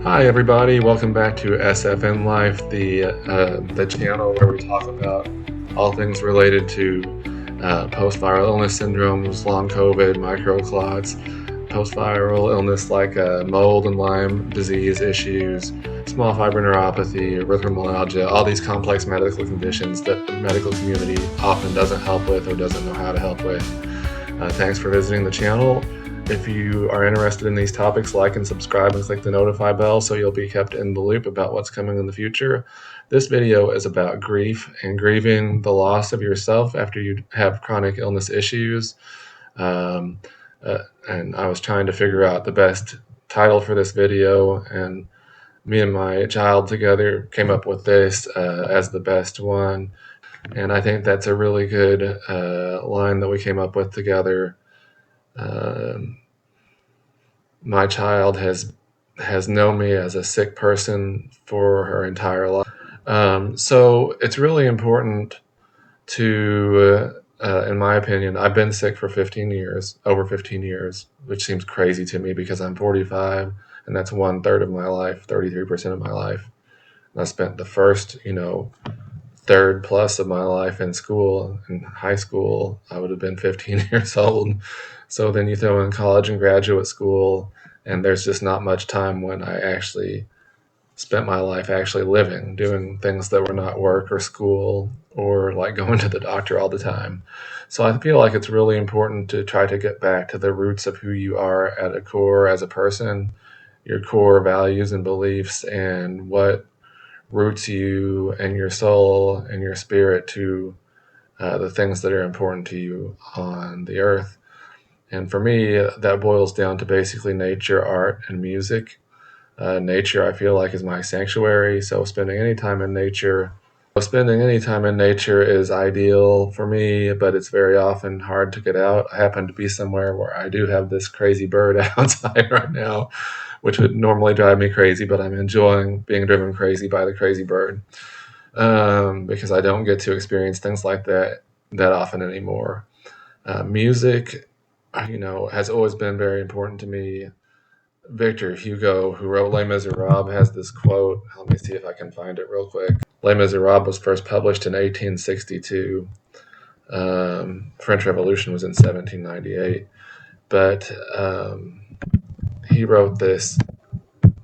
Hi everybody, welcome back to SFN Life, the channel where we talk about all things related to post-viral illness syndromes, long COVID, microclots, post-viral illness like mold and Lyme disease issues, small fiber neuropathy, erythromelalgia, all these complex medical conditions that the medical community often doesn't help with or doesn't know how to help with. Thanks for visiting the channel. If you are interested in these topics, like and subscribe and click the notify bell so you'll be kept in the loop about what's coming in the future. This video is about grief and grieving the loss of yourself after you have chronic illness issues. Um, and I was trying to figure out the best title for this video, and me and my child together came up with this as the best one. And I think that's a really good line that we came up with together. My child has known me as a sick person for her entire life. So it's really important to, in my opinion, I've been sick for 15 years, over 15 years, which seems crazy to me because I'm 45 and that's 1/3 of my life, 33% of my life. And I spent the first, third plus of my life in school. In high school, I would have been 15 years old. So then you throw in college and graduate school, and there's just not much time when I actually spent my life actually living, doing things that were not work or school or like going to the doctor all the time. So I feel like it's really important to try to get back to the roots of who you are at a core as a person, your core values and beliefs, and what roots you and your soul and your spirit to the things that are important to you on the earth. And for me, that boils down to basically nature, art, and music. Nature, I feel like, is my sanctuary. So spending any time in nature is ideal for me, but it's very often hard to get out. I happen to be somewhere where I do have this crazy bird outside right now, which would normally drive me crazy, but I'm enjoying being driven crazy by the crazy bird because I don't get to experience things like that often anymore. Music, has always been very important to me. Victor Hugo, who wrote Les Miserables, has this quote. Let me see if I can find it real quick. Les Miserables was first published in 1862. French Revolution was in 1798. But he wrote this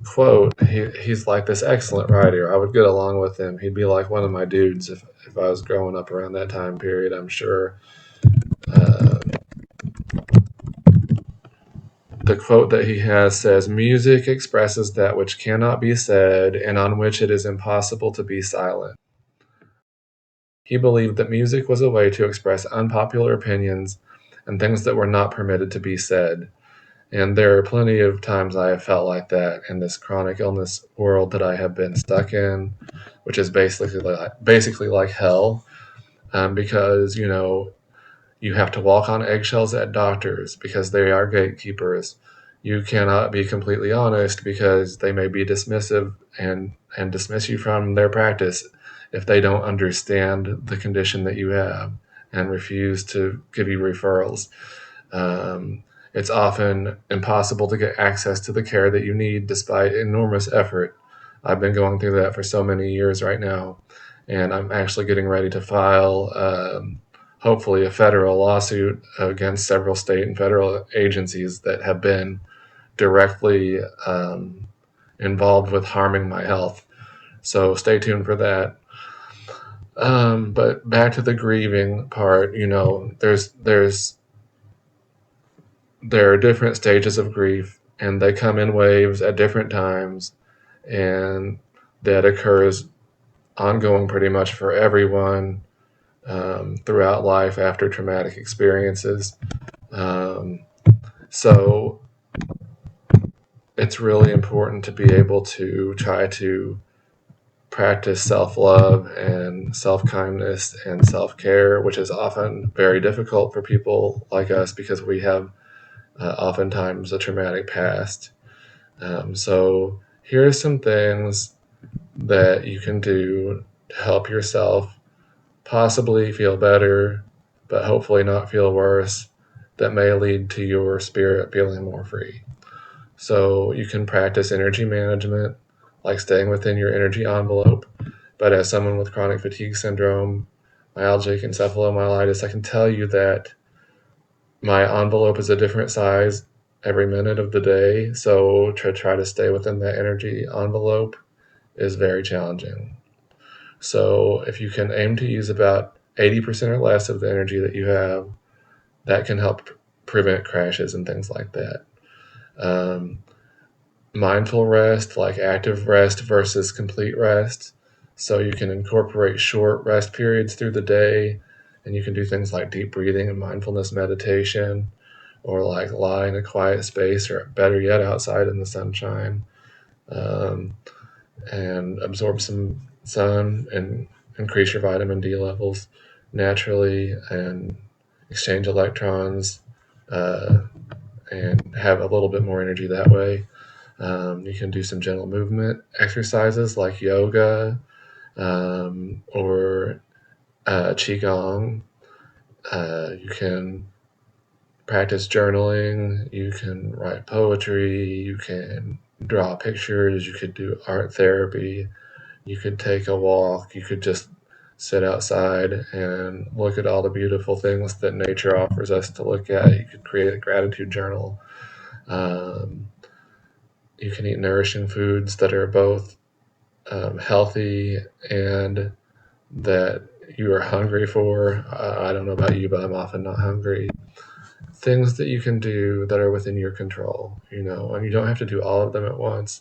quote. He's like this excellent writer. I would get along with him. He'd be like one of my dudes if I was growing up around that time period, I'm sure. The quote that he has says, "Music expresses that which cannot be said and on which it is impossible to be silent." He believed that music was a way to express unpopular opinions and things that were not permitted to be said. And there are plenty of times I have felt like that in this chronic illness world that I have been stuck in, which is basically like hell, because you have to walk on eggshells at doctors because they are gatekeepers. You cannot be completely honest because they may be dismissive and dismiss you from their practice if they don't understand the condition that you have and refuse to give you referrals. It's often impossible to get access to the care that you need despite enormous effort. I've been going through that for so many years right now, and I'm actually getting ready to file hopefully a federal lawsuit against several state and federal agencies that have been directly involved with harming my health. So stay tuned for that. But back to the grieving part, there are different stages of grief, and they come in waves at different times, and that occurs ongoing pretty much for everyone throughout life after traumatic experiences. So it's really important to be able to try to practice self-love and self-kindness and self-care, which is often very difficult for people like us because we have oftentimes a traumatic past. So here are some things that you can do to help yourself possibly feel better, but hopefully not feel worse, that may lead to your spirit feeling more free. So you can practice energy management, like staying within your energy envelope. But as someone with chronic fatigue syndrome, myalgic encephalomyelitis, I can tell you that my envelope is a different size every minute of the day. So to try to stay within that energy envelope is very challenging. So if you can aim to use about 80% or less of the energy that you have, that can help prevent crashes and things like that. Um, Mindful rest, like active rest versus complete rest. So you can incorporate short rest periods through the day, and you can do things like deep breathing and mindfulness meditation, or like lie in a quiet space, or better yet, outside in the sunshine, um, and absorb some sun and increase your vitamin D levels naturally and exchange electrons, uh, and have a little bit more energy that way. You can do some gentle movement exercises like yoga, or qigong. You can practice journaling. You can write poetry. You can draw pictures. You could do art therapy. You could take a walk. You could just sit outside and look at all the beautiful things that nature offers us to look at. You could create a gratitude journal. Um, you can eat nourishing foods that are both healthy and that you are hungry for. I don't know about you, but I'm often not hungry. Things that you can do that are within your control, and you don't have to do all of them at once.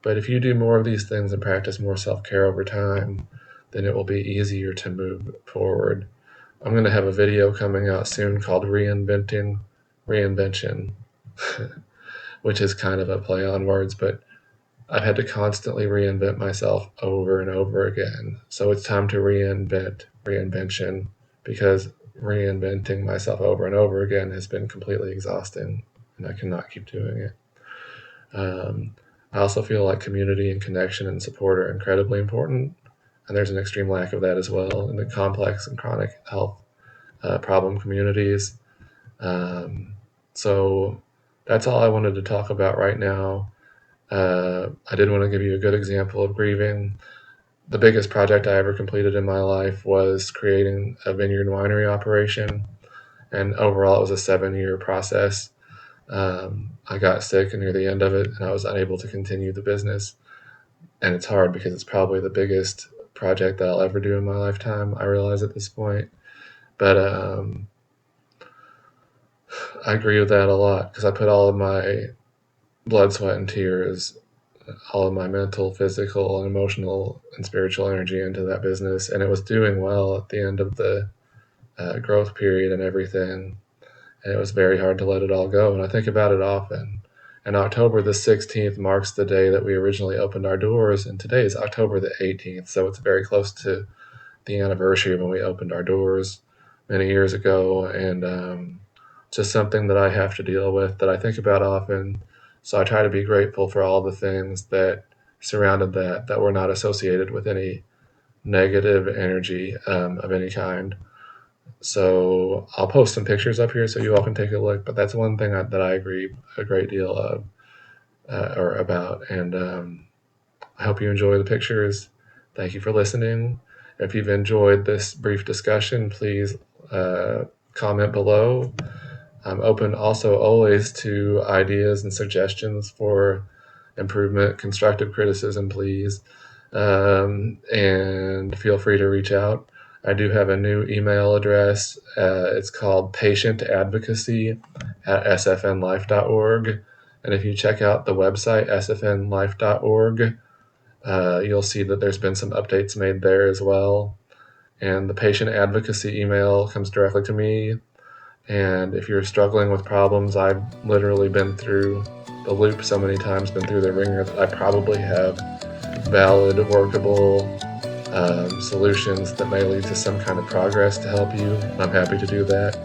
But if you do more of these things and practice more self care over time, then it will be easier to move forward. I'm going to have a video coming out soon called Reinvention, which is kind of a play on words, but I've had to constantly reinvent myself over and over again. So it's time to reinvention, because reinventing myself over and over again has been completely exhausting, and I cannot keep doing it. I also feel like community and connection and support are incredibly important, and there's an extreme lack of that as well in the complex and chronic health problem communities. Um, so that's all I wanted to talk about right now. I did want to give you a good example of grieving. The biggest project I ever completed in my life was creating a vineyard winery operation, and overall it was a 7-year process. I got sick near the end of it, and I was unable to continue the business. And it's hard because it's probably the biggest project that I'll ever do in my lifetime, I realize at this point. But I agree with that a lot, because I put all of my blood, sweat, and tears, all of my mental, physical, and emotional and spiritual energy into that business, and it was doing well at the end of the growth period and everything. And it was very hard to let it all go. And I think about it often. And October the 16th marks the day that we originally opened our doors, and today is October the 18th, so it's very close to the anniversary of when we opened our doors many years ago. And just something that I have to deal with, that I think about often. So I try to be grateful for all the things that surrounded that were not associated with any negative energy of any kind. So I'll post some pictures up here so you all can take a look. But that's one thing that I agree a great deal of, or about. And I hope you enjoy the pictures. Thank you for listening. If you've enjoyed this brief discussion, please comment below. I'm open also always to ideas and suggestions for improvement, constructive criticism, please. And feel free to reach out. I do have a new email address. It's called patientadvocacy@sfnlife.org. And if you check out the website, sfnlife.org, you'll see that there's been some updates made there as well. And the patient advocacy email comes directly to me. And if you're struggling with problems, I've literally been through the loop so many times, been through the ringer, that I probably have valid, workable solutions that may lead to some kind of progress to help you. I'm happy to do that.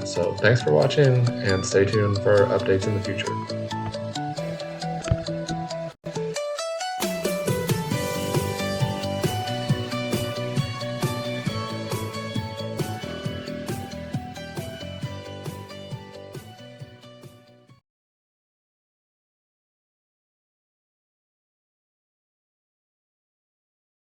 So thanks for watching, and stay tuned for updates in the future.